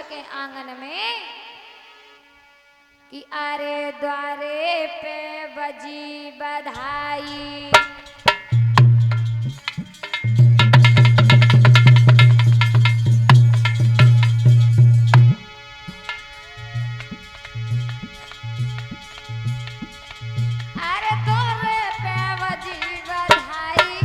के आंगन में कि अरे द्वारे पे बजी बधाई। अरे द्वारे पे बजी बधाई।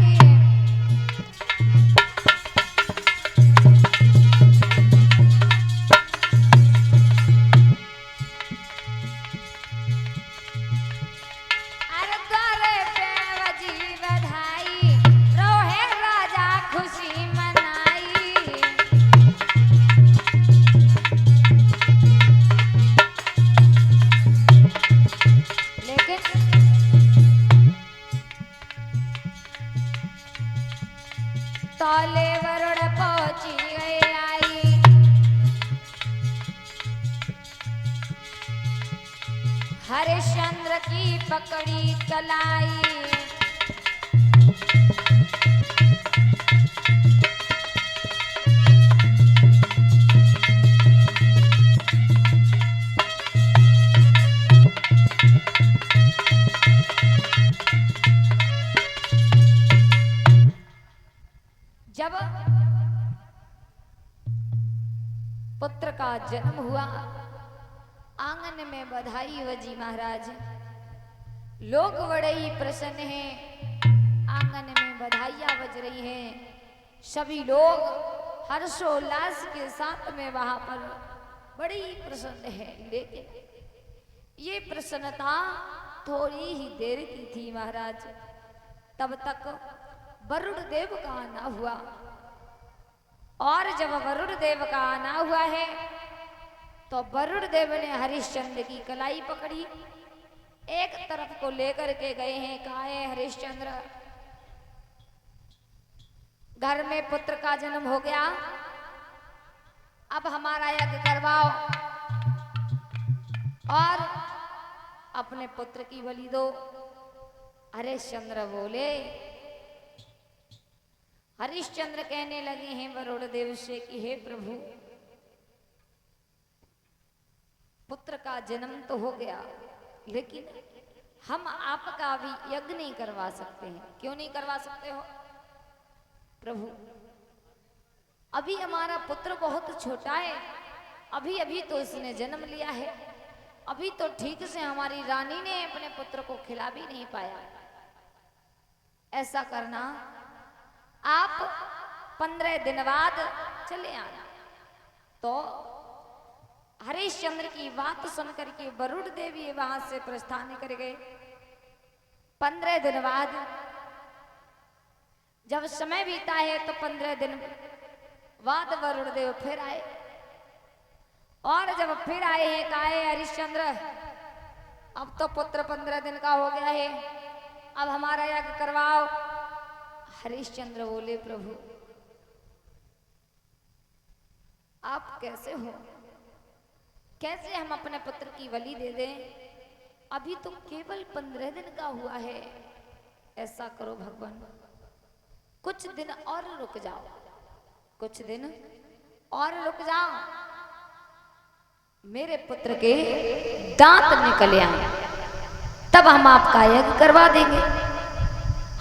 तौले वरुण पहुंची गई आई। हरिश्चंद्र की पकड़ी कलाई। जब पुत्र का जन्म हुआ, आंगन में बधाई बजी महाराज। लोग बड़े ही प्रसन्न हैं, आंगन में बधाइयां बज रही हैं। सभी लोग हर्षोल्लास के साथ में वहां पर बड़ी ही प्रसन्न है। लेकिन ये प्रसन्नता थोड़ी ही देर की थी महाराज। तब तक वरुण देव का आना हुआ, और जब वरुण देव का आना हुआ है तो वरुण देव ने हरिश्चंद्र की कलाई पकड़ी, एक तरफ को लेकर के गए हैं। कहा है हरिश्चंद्र, घर में पुत्र का जन्म हो गया, अब हमारा यज्ञ करवाओ और अपने पुत्र की बलि दो। हरिश्चंद्र बोले, हरिश्चंद्र कहने लगे हैं वरुण देव से कि हे प्रभु, पुत्र का जन्म तो हो गया, लेकिन हम आपका भी यज्ञ नहीं करवा सकते हैं। क्यों नहीं करवा सकते हो प्रभु? अभी हमारा पुत्र बहुत छोटा है, अभी अभी तो इसने जन्म लिया है, अभी तो ठीक से हमारी रानी ने अपने पुत्र को खिला भी नहीं पाया। ऐसा करना, आप 15 दिन बाद चले आना। तो हरिश्चंद्र की बात सुनकर के वरुण देव ये वहां से प्रस्थान कर गए। 15 दिन बाद जब समय बीता है तो 15 दिन बाद वरुण देव फिर आए, और जब फिर आए हैं कहा है हरिश्चंद्र, अब तो पुत्र 15 दिन का हो गया है, अब हमारा यज्ञ करवाओ। हरिश्चंद्र बोले, प्रभु आप कैसे हो, कैसे हम अपने पुत्र की बलि दे दें? अभी तो केवल 15 दिन का हुआ है। ऐसा करो भगवान, कुछ दिन और रुक जाओ, कुछ दिन और रुक जाओ, मेरे पुत्र के दांत निकल आए, तब हम आपका यज्ञ करवा देंगे।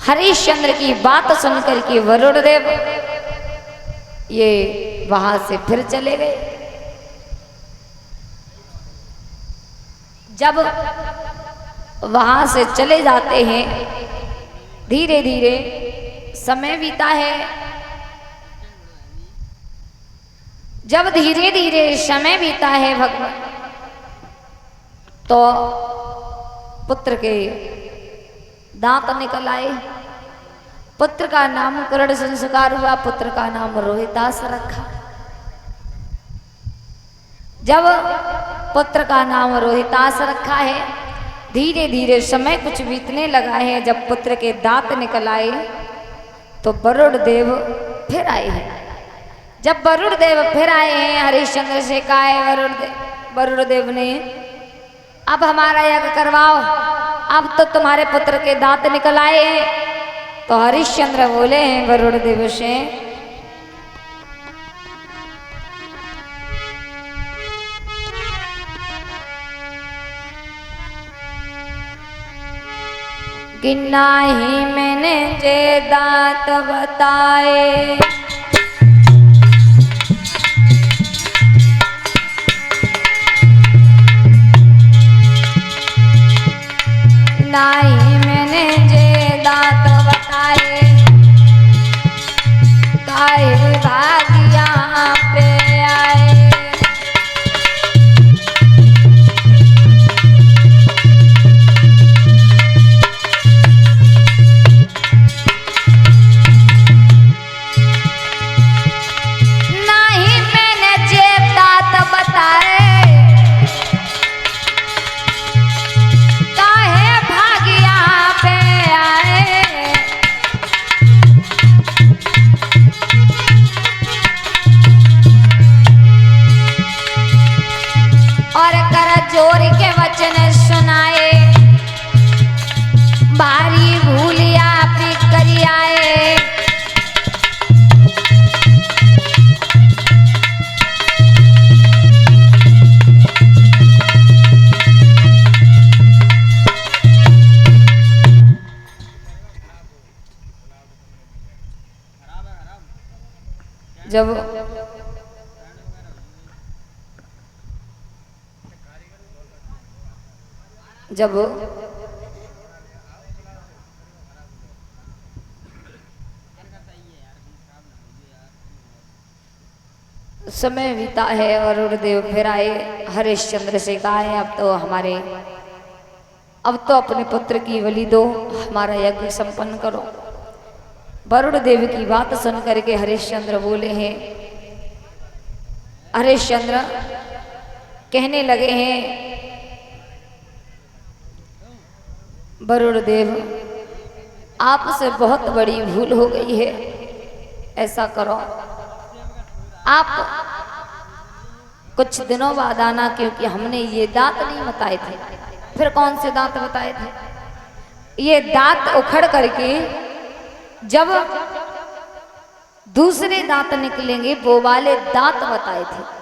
हरिश्चंद्र की बात सुनकर के वरुण देव ये वहां से फिर चले गए। जब वहां से चले जाते हैं, धीरे धीरे समय बीता है। जब धीरे धीरे समय बीता है भगवान, तो पुत्र के दांत निकल आए। पुत्र का नामकरण संस्कार हुआ, पुत्र का नाम रोहितास रखा। जब पुत्र का नाम रोहितास रखा है, धीरे धीरे समय कुछ बीतने लगा है। जब पुत्र के दांत निकल आए तो वरुण देव फिर आए हैं। जब वरुण देव फिर आए हैं, हरिश्चंद्र से कहा है वरुण देव ने, अब हमारा यज्ञ करवाओ, अब तो तुम्हारे पुत्र के दांत निकल आए हैं। तो हरिश्चंद्र बोले हैं वरुण देव से, कि नाही मैंने जे दात बताए, नाही मैंने जे दात बताए, काहे भागिया पे आए। नहीं मैंने जे दात बताए, काहे भागिया पे आए। और कर जोर के वचन सुनाए, भारी भूलिया पी करी आए। जब जब समय बीता है और गुरुदेव फिर आए हरिश्चंद्र से कहा है अब तो अपने पुत्र की बलि दो, हमारा यज्ञ संपन्न करो। वरुण देव की बात सुन करके हरिश्चंद्र बोले हैं, हरिश्चंद्र कहने लगे हैं, वरुण देव आपसे बहुत बड़ी भूल हो गई है, ऐसा करो आप कुछ दिनों बाद आना, क्योंकि हमने ये दांत नहीं बताए थे। फिर कौन से दांत बताए थे? ये दांत उखड़ करके जब दूसरे दांत निकलेंगे वो वाले दांत बताए थे।